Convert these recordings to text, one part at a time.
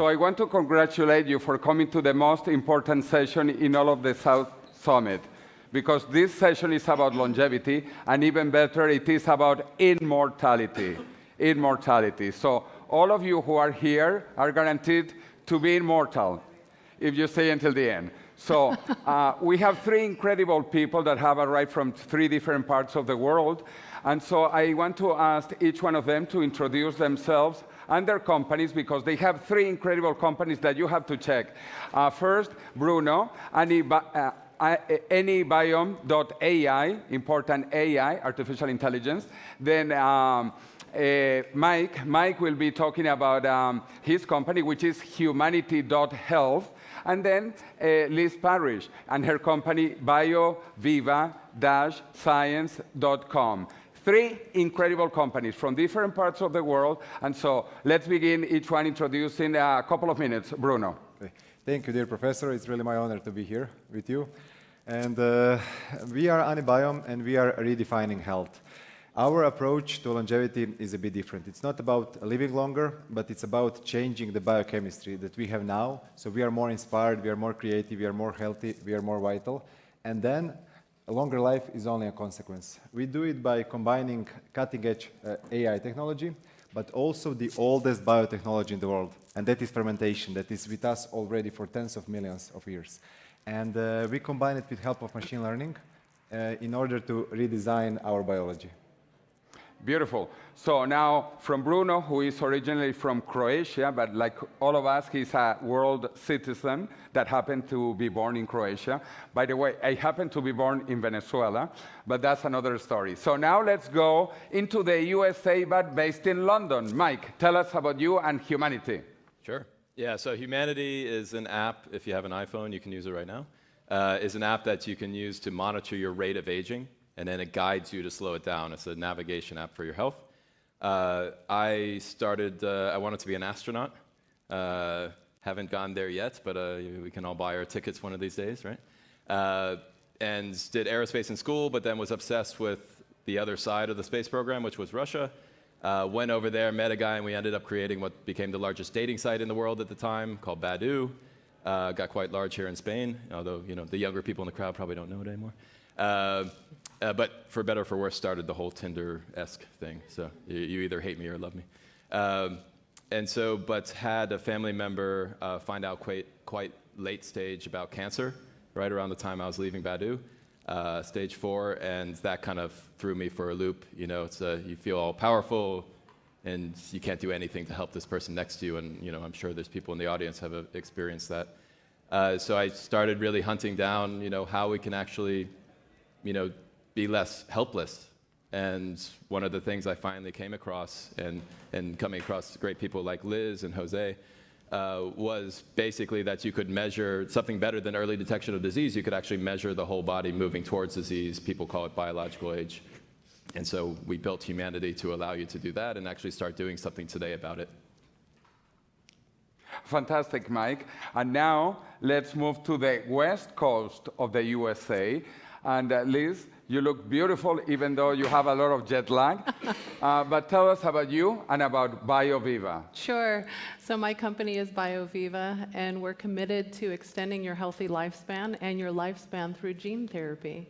So I want to congratulate you for coming to the most important session in all of the South Summit, because this session is about longevity, and even better, it is about immortality. Immortality. So all of you who are here are guaranteed to be immortal if you stay until the end. So we have three incredible people that have arrived from three different parts of the world. And so I want to ask each one of them to introduce themselves and their companies, because they have three incredible companies that you have to check. First, Bruno, Anybiome.ai, important AI, artificial intelligence. Then Mike will be talking about his company, which is humanity.health. And then Liz Parrish and her company, bioviva-science.com. Three incredible companies from different parts of the world. And so let's begin each one introducing a couple of minutes. Bruno. Okay. Thank you, dear professor. It's really my honor to be here with you. And we are Anybiome, and we are redefining health. Our approach to longevity is a bit different. It's not about living longer, but it's about changing the biochemistry that we have now. So we are more inspired, we are more creative, we are more healthy, we are more vital. And then a longer life is only a consequence. We do it by combining cutting-edge AI technology, but also the oldest biotechnology in the world, and that is fermentation, that is with us already for tens of millions of years. And we combine it with help of machine learning in order to redesign our biology. Beautiful. So now from Bruno, who is originally from Croatia, but like all of us, he's a world citizen that happened to be born in Croatia. By the way, I happened to be born in Venezuela, but that's another story. So now let's go into the USA, but based in London. Mike, tell us about you and Humanity. Sure. Yeah, so Humanity is an app, if you have an iPhone, you can use it right now. Is an app that you can use to monitor your rate of aging, and then it guides you to slow it down. It's a navigation app for your health. I wanted to be an astronaut. Haven't gone there yet, but we can all buy our tickets one of these days, right? And did aerospace in school, but then was obsessed with the other side of the space program, which was Russia. Went over there, met a guy, and we ended up creating what became the largest dating site in the world at the time, called Badoo. Got quite large here in Spain, although the younger people in the crowd probably don't know it anymore. But for better or for worse, started the whole Tinder-esque thing. So you either hate me or love me. But had a family member find out quite late stage about cancer, right around the time I was leaving Badoo, stage 4, and that kind of threw me for a loop. You feel all powerful, and you can't do anything to help this person next to you. And I'm sure there's people in the audience have experienced that. So I started really hunting down, how we can actually, be less helpless. And one of the things I finally came across, and coming across great people like Liz and Jose, was basically that you could measure something better than early detection of disease. You could actually measure the whole body moving towards disease. People call it biological age. And so we built Humanity to allow you to do that and actually start doing something today about it. Fantastic, Mike. And now let's move to the west coast of the USA. And Liz, you look beautiful, even though you have a lot of jet lag. But tell us about you and about BioViva. Sure. So my company is BioViva, and we're committed to extending your healthy lifespan and your lifespan through gene therapy.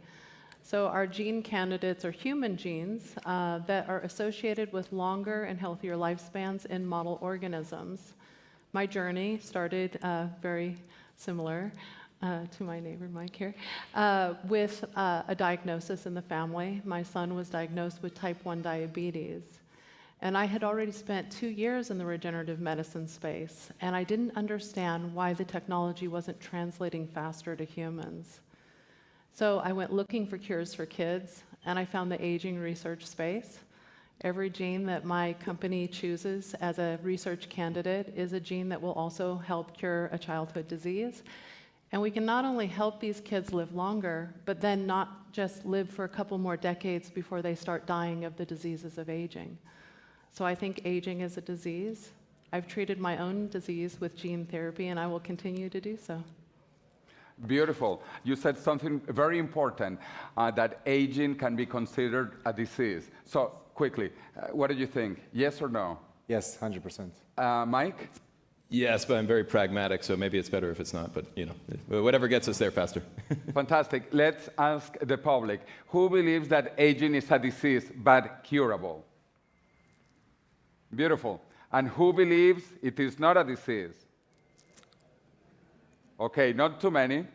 So our gene candidates are human genes that are associated with longer and healthier lifespans in model organisms. My journey started very similar to my neighbor Mike here, with a diagnosis in the family. My son was diagnosed with type 1 diabetes. And I had already spent 2 years in the regenerative medicine space, and I didn't understand why the technology wasn't translating faster to humans. So I went looking for cures for kids, and I found the aging research space. Every gene that my company chooses as a research candidate is a gene that will also help cure a childhood disease. And we can not only help these kids live longer, but then not just live for a couple more decades before they start dying of the diseases of aging. So I think aging is a disease. I've treated my own disease with gene therapy, and I will continue to do so. Beautiful. You said something very important, that aging can be considered a disease. So quickly, what do you think? Yes or no? Yes, 100%. Mike? Yes, but I'm very pragmatic, so maybe it's better if it's not. But whatever gets us there faster. Fantastic. Let's ask the public. Who believes that aging is a disease but curable? Beautiful. And who believes it is not a disease? Okay, not too many.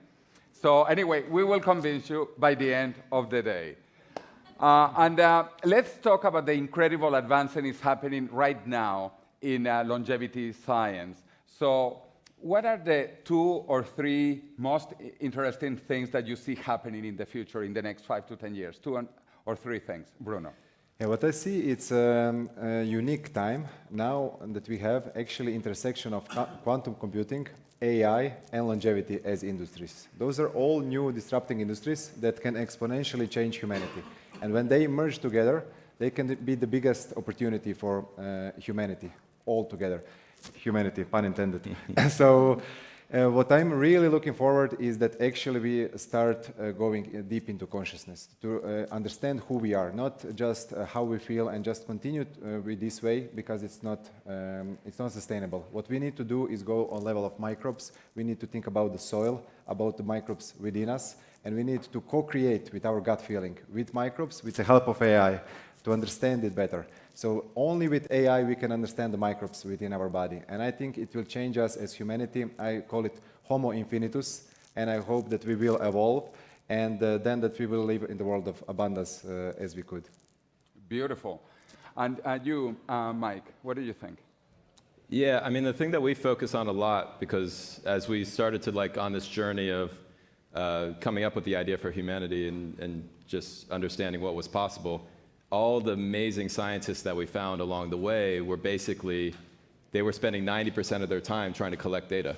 So anyway, we will convince you by the end of the day. Let's talk about the incredible advancement happening right now in longevity science. So what are the 2 or 3 most interesting things that you see happening in the future in the next 5 to 10 years? 2 or 3 things, Bruno. Yeah, what I see, it's a unique time now that we have actually intersection of quantum computing, AI, and longevity as industries. Those are all new disrupting industries that can exponentially change humanity. And when they merge together, they can be the biggest opportunity for humanity altogether. Humanity, pun intended. So what I'm really looking forward is that actually we start going deep into consciousness to understand who we are, not just how we feel and just continue with this way because it's not sustainable. What we need to do is go on level of microbes. We need to think about the soil, about the microbes within us, and we need to co-create with our gut feeling, with microbes, with the help of AI, to understand it better. So only with AI we can understand the microbes within our body. And I think it will change us as humanity. I call it Homo infinitus, and I hope that we will evolve, and then that we will live in the world of abundance as we could. Beautiful. And you, Mike, what do you think? Yeah, I mean, the thing that we focus on a lot, because as we started to on this journey of coming up with the idea for humanity and just understanding what was possible, all the amazing scientists that we found along the way were basically, they were spending 90% of their time trying to collect data.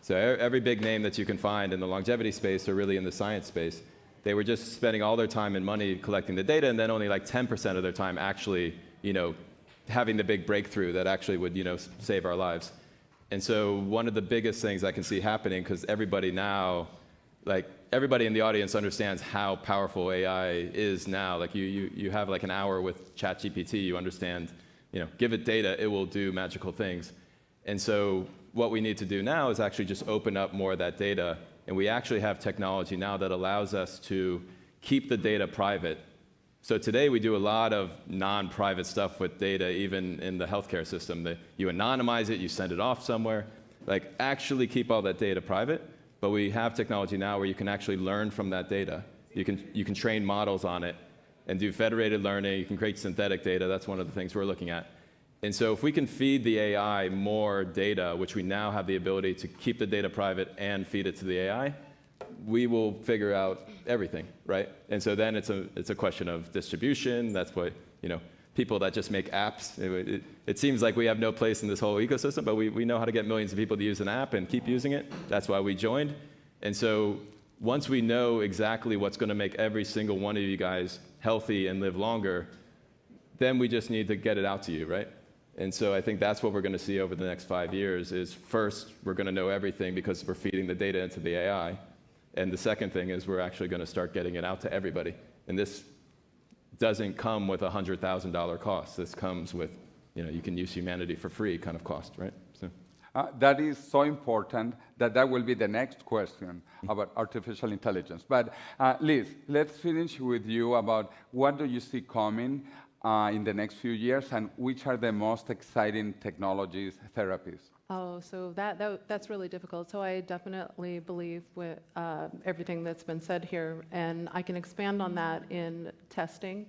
So every big name that you can find in the longevity space or really in the science space, they were just spending all their time and money collecting the data, and then only 10% of their time actually, having the big breakthrough that actually would, save our lives. And so one of the biggest things I can see happening, because everybody now, everybody in the audience understands how powerful AI is now. You have an hour with ChatGPT, you understand, give it data, it will do magical things. And so what we need to do now is actually just open up more of that data. And we actually have technology now that allows us to keep the data private. So today we do a lot of non-private stuff with data, even in the healthcare system. You anonymize it, you send it off somewhere. Actually keep all that data private. But we have technology now where you can actually learn from that data. You can train models on it and do federated learning. You can create synthetic data. That's one of the things we're looking at. And so if we can feed the AI more data, which we now have the ability to keep the data private and feed it to the AI, we will figure out everything, right? And so then it's a question of distribution. That's what, people that just make apps. It seems like we have no place in this whole ecosystem, but we know how to get millions of people to use an app and keep using it. That's why we joined. And so once we know exactly what's going to make every single one of you guys healthy and live longer, then we just need to get it out to you, right? And so I think that's what we're going to see over the next 5 years is first, we're going to know everything because we're feeding the data into the AI. And the second thing is we're actually going to start getting it out to everybody. And this doesn't come with a $100,000 cost. This comes with, you can use humanity for free kind of cost, right? So. That is so important that will be the next question about artificial intelligence. But Liz, let's finish with you about what do you see coming in the next few years and which are the most exciting technologies, therapies? Oh, so that's really difficult. So I definitely believe with everything that's been said here, and I can expand on that in testing.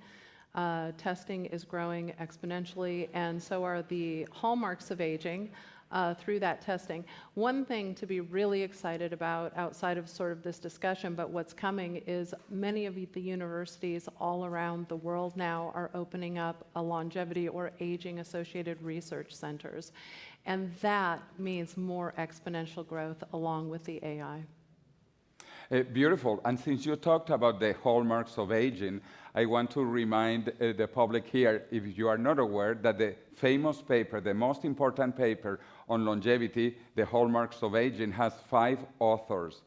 Testing is growing exponentially, and so are the hallmarks of aging through that testing. One thing to be really excited about outside of sort of this discussion, but what's coming is many of the universities all around the world now are opening up a longevity or aging associated research centers. And that means more exponential growth along with the AI. Beautiful. And since you talked about the hallmarks of aging, I want to remind the public here, if you are not aware, that the famous paper, the most important paper on longevity, the hallmarks of aging, has 5 authors,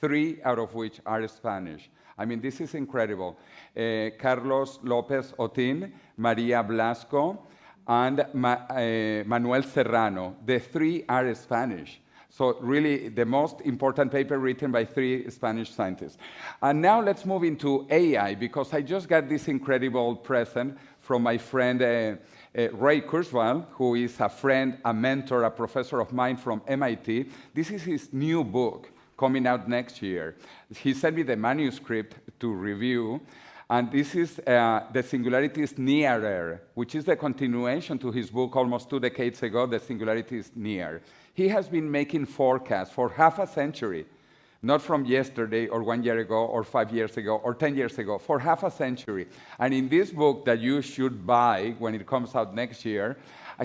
3 out of which are Spanish. I mean, this is incredible. Carlos Lopez Otin, Maria Blasco, and Manuel Serrano. The three are Spanish. So really the most important paper written by three Spanish scientists. And now let's move into AI, because I just got this incredible present from my friend Ray Kurzweil, who is a friend, a mentor, a professor of mine from MIT. This is his new book coming out next year. He sent me the manuscript to review. And this is The Singularity is Nearer, which is the continuation to his book almost 2 decades ago, The Singularity is Near. He has been making forecasts for half a century, not from yesterday or 1 year ago or 5 years ago or 10 years ago, for half a century. And in this book that you should buy when it comes out next year,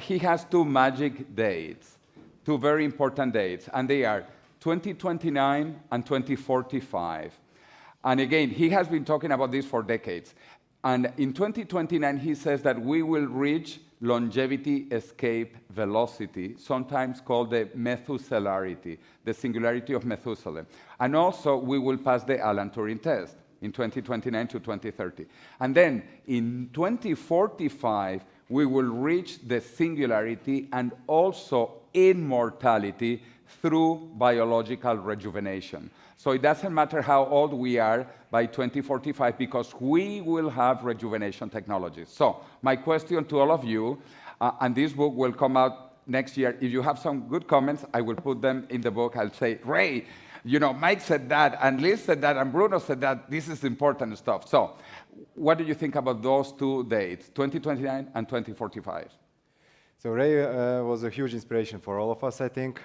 he has 2 magic dates, 2 very important dates, and they are 2029 and 2045. And again, he has been talking about this for decades. And in 2029, he says that we will reach longevity escape velocity, sometimes called the Methuselarity, the singularity of Methuselah. And also, we will pass the Alan Turing test in 2029 to 2030. And then in 2045, we will reach the singularity and also immortality through biological rejuvenation. So it doesn't matter how old we are by 2045, because we will have rejuvenation technologies. So my question to all of you, and this book will come out next year. If you have some good comments, I will put them in the book. I'll say, Ray, you know, Mike said that, and Liz said that, and Bruno said that. This is important stuff. So what do you think about those 2 dates, 2029 and 2045? So Ray was a huge inspiration for all of us, I think.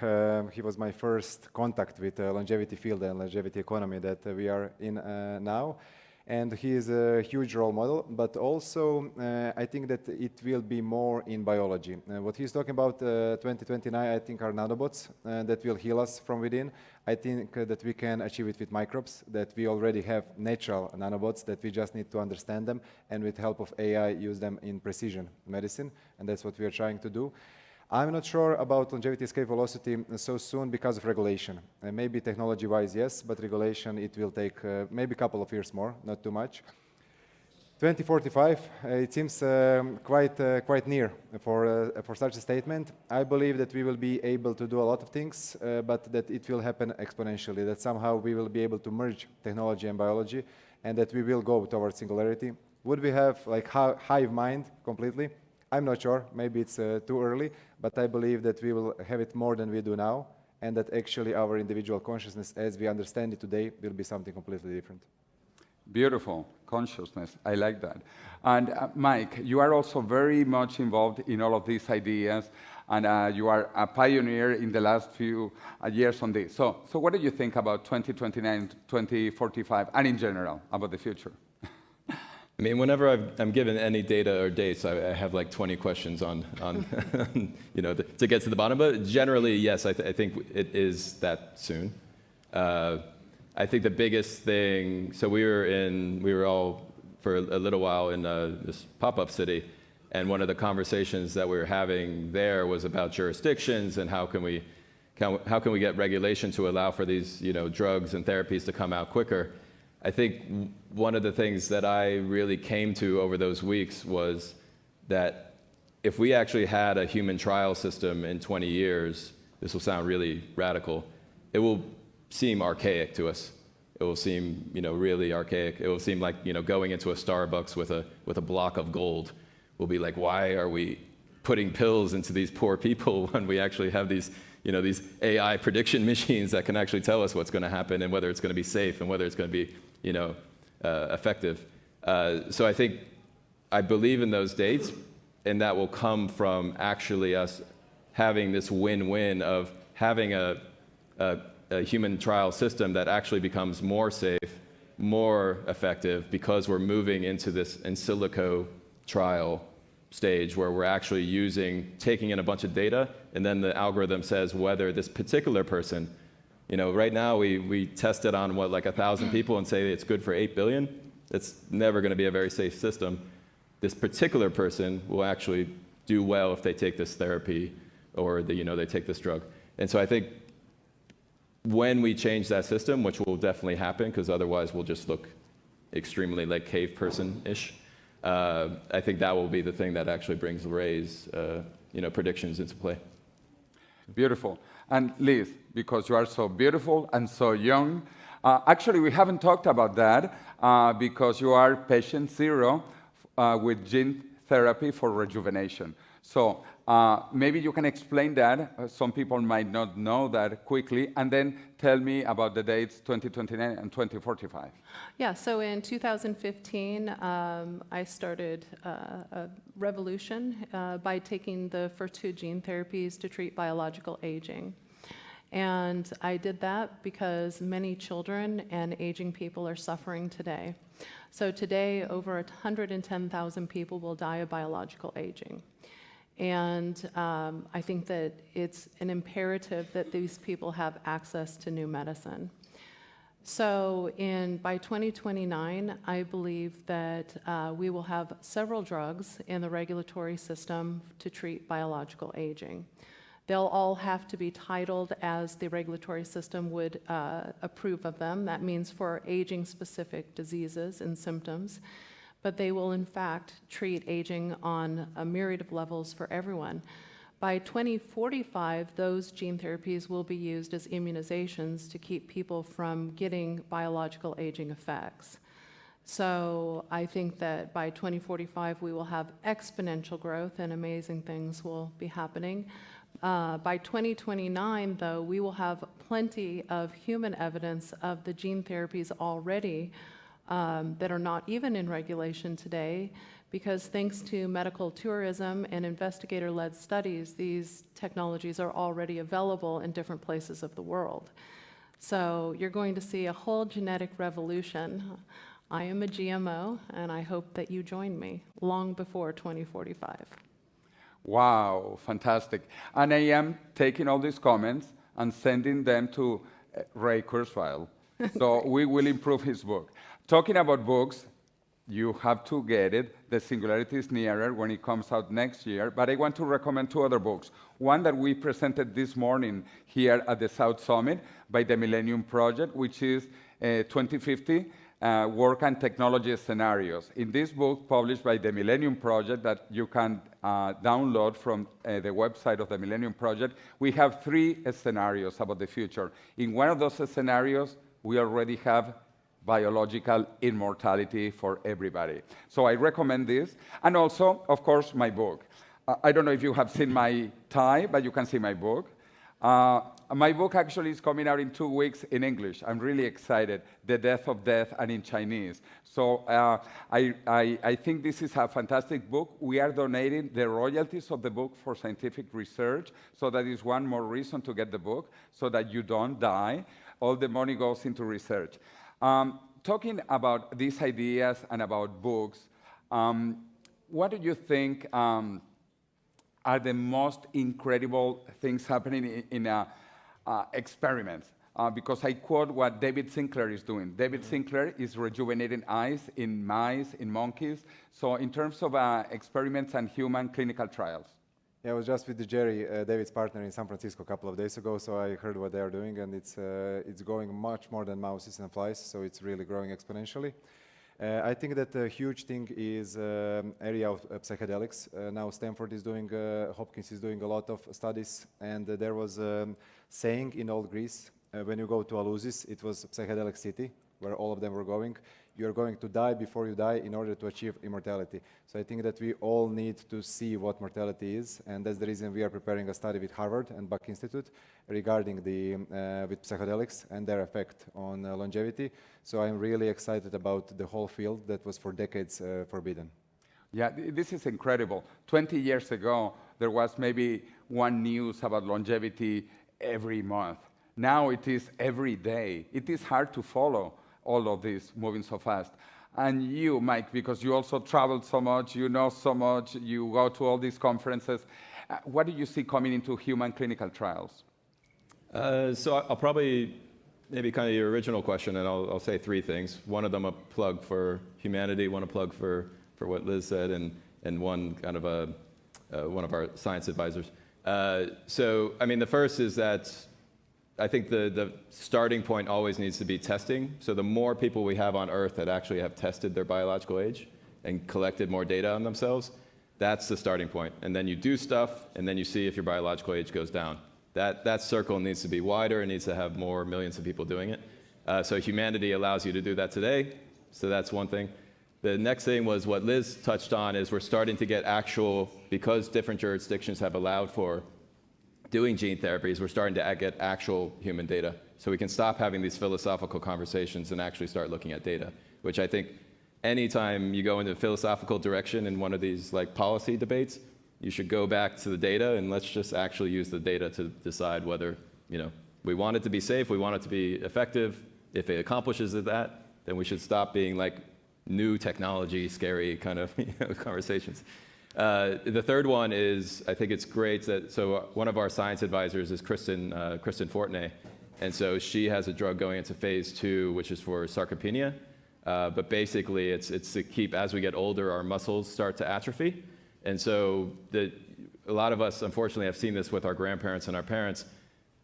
He was my first contact with the longevity field and longevity economy that we are in now. And he is a huge role model, but also I think that it will be more in biology. What he's talking about 2029, I think, are nanobots that will heal us from within. I think that we can achieve it with microbes, that we already have natural nanobots, that we just need to understand them, and with help of AI, use them in precision medicine, and that's what we are trying to do. I'm not sure about longevity escape velocity so soon because of regulation. Maybe technology-wise, yes, but regulation, it will take maybe a couple of years more, not too much. 2045, it seems quite near for such a statement. I believe that we will be able to do a lot of things, but that it will happen exponentially, that somehow we will be able to merge technology and biology, and that we will go towards singularity. Would we have like hive mind completely? I'm not sure, maybe it's too early, but I believe that we will have it more than we do now, and that actually our individual consciousness as we understand it today will be something completely different. Beautiful consciousness. I like that. And Mike, you are also very much involved in all of these ideas, and you are a pioneer in the last few years on this. So what do you think about 2029, 2045, and in general about the future? I mean, whenever I'm given any data or dates, I have like 20 questions on you know, to get to the bottom. But generally, yes, I think it is that soon. I think the biggest thing. So we were all for a little while in this pop-up city, and one of the conversations that we were having there was about jurisdictions and how can we get regulation to allow for these, you know, drugs and therapies to come out quicker. I think one of the things that I really came to over those weeks was that if we actually had a human trial system in 20 years, this will sound really radical, it will seem archaic to us. It will seem, you know, really archaic. It will seem like, you know, going into a Starbucks with a block of gold will be like, why are we putting pills into these poor people when we actually have these, you know, these AI prediction machines that can actually tell us what's going to happen and whether it's going to be safe and whether it's going to be, you know, effective. So I believe in those dates, and that will come from actually us having this win-win of having a human trial system that actually becomes more safe, more effective, because we're moving into this in silico trial stage where we're actually taking in a bunch of data, and then the algorithm says whether this particular person, you know, right now we test it on like 1,000 people and say it's good for 8 billion. It's never going to be a very safe system. This particular person will actually do well if they take this therapy or they take this drug. And so I think when we change that system, which will definitely happen, because otherwise we'll just look extremely like cave person-ish, I think that will be the thing that actually brings Ray's predictions into play. Beautiful. And Liz, because you are so beautiful and so young, actually we haven't talked about that because you are patient zero with gene therapy for rejuvenation. So maybe you can explain that. Some people might not know that quickly, and then tell me about the dates 2029 and 2045. Yeah, so in 2015, I started a revolution by taking the first 2 gene therapies to treat biological aging. And I did that because many children and aging people are suffering today. So today, over 110,000 people will die of biological aging. And I think that it's an imperative that these people have access to new medicine. So by 2029, I believe that we will have several drugs in the regulatory system to treat biological aging. They'll all have to be titled as the regulatory system would approve of them. That means for aging-specific diseases and symptoms. But they will, in fact, treat aging on a myriad of levels for everyone. By 2045, those gene therapies will be used as immunizations to keep people from getting biological aging effects. So I think that by 2045, we will have exponential growth and amazing things will be happening. By 2029, though, we will have plenty of human evidence of the gene therapies already that are not even in regulation today, because thanks to medical tourism and investigator-led studies, these technologies are already available in different places of the world. So you're going to see a whole genetic revolution. I am a GMO, and I hope that you join me long before 2045. Wow, fantastic. And I am taking all these comments and sending them to Ray Kurzweil. So we will improve his book. Talking about books, you have to get it. The Singularity is Nearer when it comes out next year. But I want to recommend 2 other books. One that we presented this morning here at the South Summit by the Millennium Project, which is 2050 Work and Technology Scenarios. In this book, published by the Millennium Project, that you can download from the website of the Millennium Project, we have 3 scenarios about the future. In one of those scenarios, we already have biological immortality for everybody. So I recommend this. And also, of course, my book. I don't know if you have seen my tie, but you can see my book. My book actually is coming out in 2 weeks in English. I'm really excited. The Death of Death, and in Chinese. So I think this is a fantastic book. We are donating the royalties of the book for scientific research. So that is one more reason to get the book, so that you don't die. All the money goes into research. Talking about these ideas and about books, what do you think are the most incredible things happening in experiments? Because I quote what David Sinclair is doing. David Sinclair is rejuvenating eyes in mice, in monkeys. So in terms of experiments and human clinical trials. Yeah, I was just with Jerry, David's partner, in San Francisco a couple of days ago, so I heard what they are doing, and it's going much more than mouses and flies, so it's really growing exponentially. I think that a huge thing is area of psychedelics. Now Stanford is doing, Hopkins is doing a lot of studies, and there was a saying in old Greece, when you go to Eleusis, it was psychedelic city, where all of them were going. You're going to die before you die in order to achieve immortality. So I think that we all need to see what mortality is, and that's the reason we are preparing a study with Harvard and Buck Institute regarding with psychedelics and their effect on longevity. So I'm really excited about the whole field that was for decades forbidden. Yeah, this is incredible. 20 years ago, there was maybe one news about longevity every month. Now it is every day. It is hard to follow all of this moving so fast. And you, Mike, because you also travel so much, you know so much, you go to all these conferences, what do you see coming into human clinical trials? So I'll probably, maybe kind of your original question, and I'll say 3 things. One of them a plug for humanity, one a plug for what Liz said, and one kind of one of our science advisors. So, I mean, the first is that I think the starting point always needs to be testing. So the more people we have on Earth that actually have tested their biological age and collected more data on themselves, that's the starting point. And then you do stuff, and then you see if your biological age goes down. That circle needs to be wider, and needs to have more millions of people doing it. So humanity allows you to do that today, so that's one thing. The next thing was what Liz touched on, is we're starting to get actual, because different jurisdictions have allowed for doing gene therapies, we're starting to get actual human data. So we can stop having these philosophical conversations and actually start looking at data, which I think anytime you go into a philosophical direction in one of these like policy debates, you should go back to the data and let's just actually use the data to decide whether, we want it to be safe, we want it to be effective. If it accomplishes that, then we should stop being like new technology, scary kind of conversations. The third one is, I think it's great that, so one of our science advisors is Kristen Fortenay, and so she has a drug going into phase 2, which is for sarcopenia, but basically it's to keep, as we get older, our muscles start to atrophy, and so a lot of us, unfortunately, have seen this with our grandparents and our parents.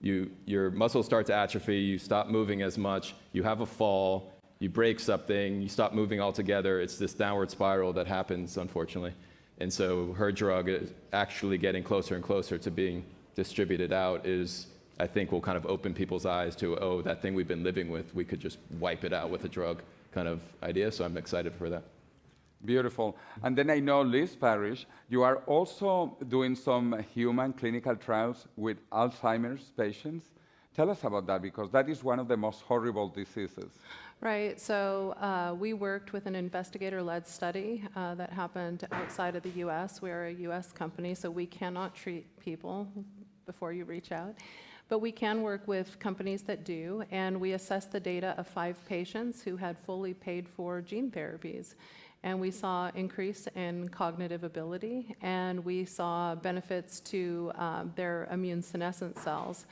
Your muscles start to atrophy, you stop moving as much, you have a fall, you break something, you stop moving altogether. It's this downward spiral that happens, unfortunately. And so her drug is actually getting closer and closer to being distributed out, is, I think, will kind of open people's eyes to, oh, that thing we've been living with, we could just wipe it out with a drug kind of idea. So I'm excited for that. Beautiful. And then I know, Liz Parrish, you are also doing some human clinical trials with Alzheimer's patients. Tell us about that, because that is one of the most horrible diseases. Right, so we worked with an investigator-led study that happened outside of the US. We're a US company, so we cannot treat people before you reach out. But we can work with companies that do, and we assessed the data of 5 patients who had fully paid for gene therapies. And we saw increase in cognitive ability, and we saw benefits to their immune senescent cells.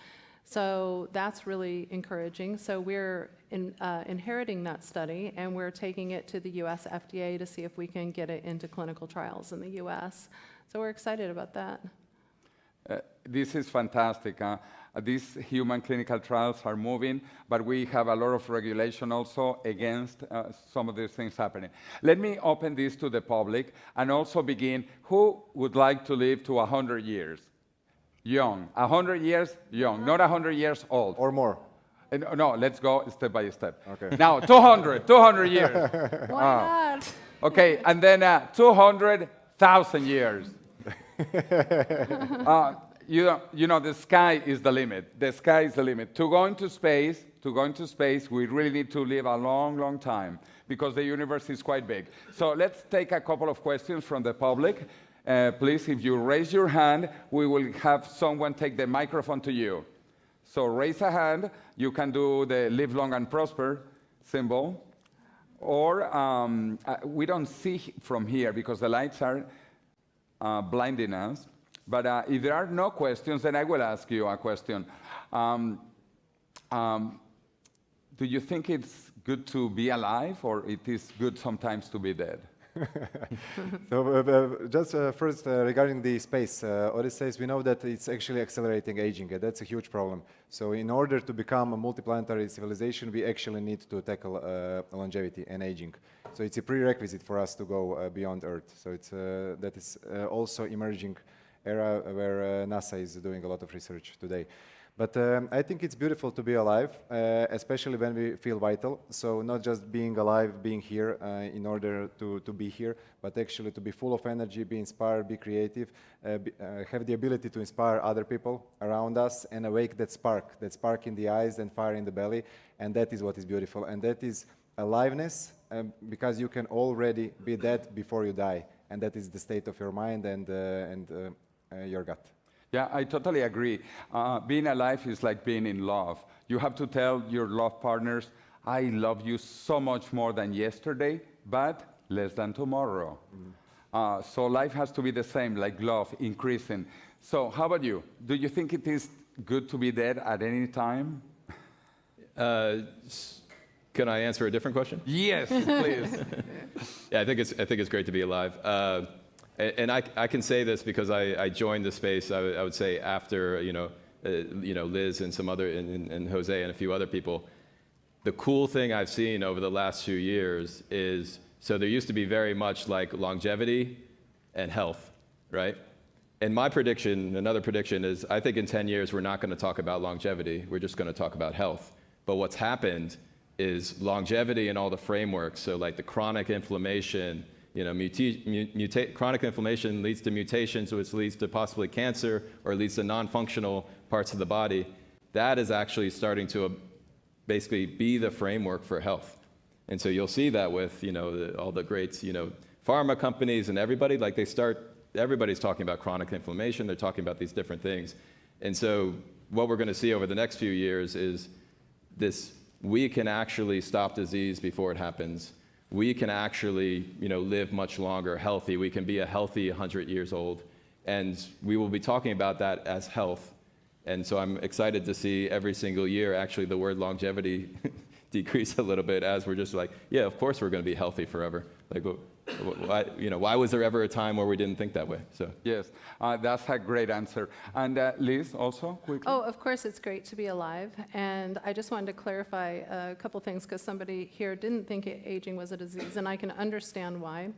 So that's really encouraging. So we're inheriting that study, and we're taking it to the US FDA to see if we can get it into clinical trials in the US. So we're excited about that. This is fantastic. These human clinical trials are moving, but we have a lot of regulation also against some of these things happening. Let me open this to the public and also begin. Who would like to live to 100 years? Young. 100 years, young. Not 100 years old. Or more. No, let's go step by step. Okay. Now, 200 years. Why not? Okay, and then 200,000 years. The sky is the limit. The sky is the limit. To go into space, we really need to live a long, long time, because the universe is quite big. So let's take a couple of questions from the public. Please, if you raise your hand, we will have someone take the microphone to you. So raise a hand. You can do the live long and prosper symbol. Or we don't see from here because the lights are blinding us. But if there are no questions, then I will ask you a question. Do you think it's good to be alive, or it is good sometimes to be dead? So just first, regarding the space, Odysseus, we know that it's actually accelerating aging, and that's a huge problem. So in order to become a multiplanetary civilization, we actually need to tackle longevity and aging. So it's a prerequisite for us to go beyond Earth. So it's, that is also emerging era where NASA is doing a lot of research today. But I think it's beautiful to be alive, especially when we feel vital. So not just being alive, being here in order to be here, but actually to be full of energy, be inspired, be creative, have the ability to inspire other people around us and awake that spark in the eyes and fire in the belly. And that is what is beautiful. And that is aliveness, because you can already be dead before you die. And that is the state of your mind and your gut. Yeah, I totally agree. Being alive is like being in love. You have to tell your love partners, I love you so much more than yesterday, but less than tomorrow. So life has to be the same, like love, increasing. So how about you? Do you think it is good to be dead at any time? Can I answer a different question? Yes, please. Yeah, I think it's great to be alive. And I can say this because I joined the space, I would say, after Liz and some other, and Jose and a few other people. The cool thing I've seen over the last few years is So there used to be very much like longevity and health, right? And my prediction, another prediction is I think in 10 years, we're not going to talk about longevity. We're just going to talk about health. But what's happened is longevity and all the frameworks, so like the chronic inflammation, chronic inflammation leads to mutations, which leads to possibly cancer, or leads to non-functional parts of the body. That is actually starting to basically be the framework for health. And so you'll see that with all the greats, pharma companies and everybody, like everybody's talking about chronic inflammation. They're talking about these different things. And so what we're going to see over the next few years is this: we can actually stop disease before it happens. We can actually, live much longer, healthy. We can be a healthy 100 years old. And we will be talking about that as health. And so I'm excited to see every single year, actually, the word longevity decrease a little bit, as we're just like, yeah, of course we're going to be healthy forever. Like, why was there ever a time where we didn't think that way? So Yes, that's a great answer. And Liz, also, quickly. Oh, of course, it's great to be alive. And I just wanted to clarify a couple things, because somebody here didn't think aging was a disease, and I can understand why.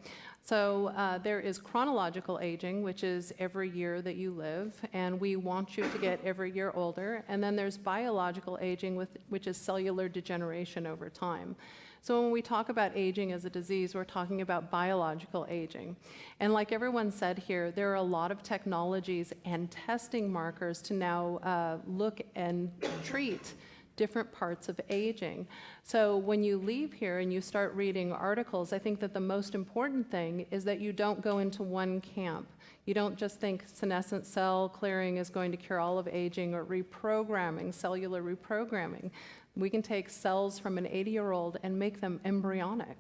So there is chronological aging, which is every year that you live, and we want you to get every year older. And then there's biological aging, which is cellular degeneration over time. So when we talk about aging as a disease, we're talking about biological aging. And like everyone said here, there are a lot of technologies and testing markers to now look and treat different parts of aging. So when you leave here and you start reading articles, I think that the most important thing is that you don't go into one camp. You don't just think senescent cell clearing is going to cure all of aging, or reprogramming, cellular reprogramming. We can take cells from an 80-year-old and make them embryonic,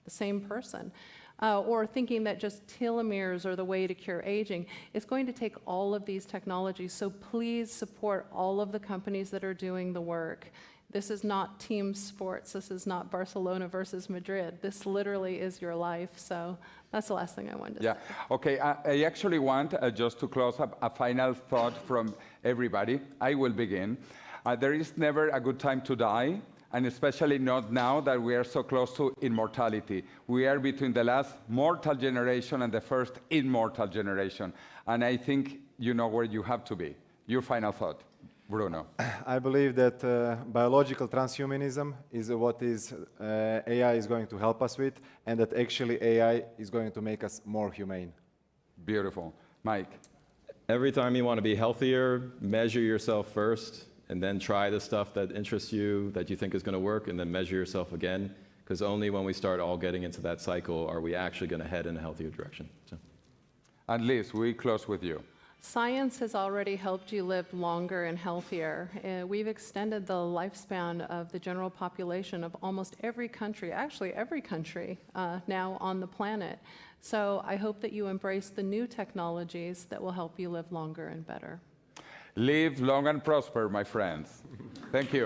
the same person. Or thinking that just telomeres are the way to cure aging. It's going to take all of these technologies, so please support all of the companies that are doing the work. This is not team sports. This is not Barcelona versus Madrid. This literally is your life. So that's the last thing I wanted to say. Okay, I actually want, just to close up, a final thought from everybody. I will begin. There is never a good time to die, and especially not now that we are so close to immortality. We are between the last mortal generation and the first immortal generation. And I think you know where you have to be. Your final thought, Bruno. I believe that biological transhumanism is what AI is going to help us with, and that actually AI is going to make us more humane. Beautiful. Mike. every time you want to be healthier, measure yourself first, and then try the stuff that interests you, that you think is going to work, and then measure yourself again. Because only when we start all getting into that cycle are we actually going to head in a healthier direction. So. And Liz, we close with you. Science has already helped you live longer and healthier. We've extended the lifespan of the general population of almost every country, actually every country now on the planet. So I hope that you embrace the new technologies that will help you live longer and better. Live long and prosper, my friends. Thank you.